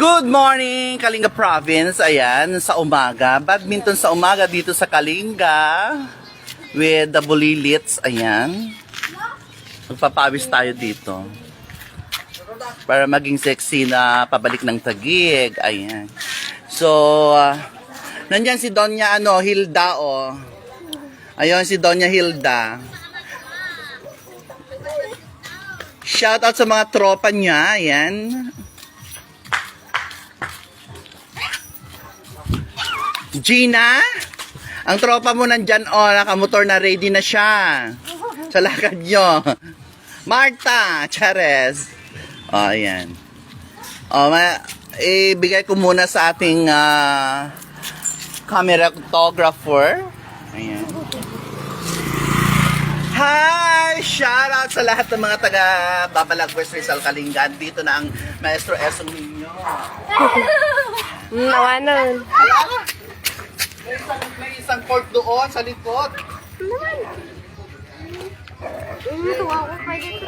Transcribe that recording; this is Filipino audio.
Good morning, Kalinga Province. Ayan, sa umaga. Badminton sa umaga dito sa Kalinga. With the Bulilits. Ayan. Magpapawis tayo dito. Para maging sexy na pabalik ng Taguig. Ayan. So, nandyan si Doña Hilda, oh. Ayun, si Doña Hilda. Shout out sa mga tropa niya. Ayan. Gina, ang tropa mo nandyan, oh, nakamotor na, ready na siya. Sa lakad nyo. Marta, Chares. Oh, ayan. Oh, ibigay ko muna sa ating camera photographer. Ayan. Hi! Shout out sa lahat ng mga taga Babalag, West Rizal, Kalinga. Dito na ang Maestro Esong ninyo. Nawanan. May isang port doon sa likod. Tuwa ko pwede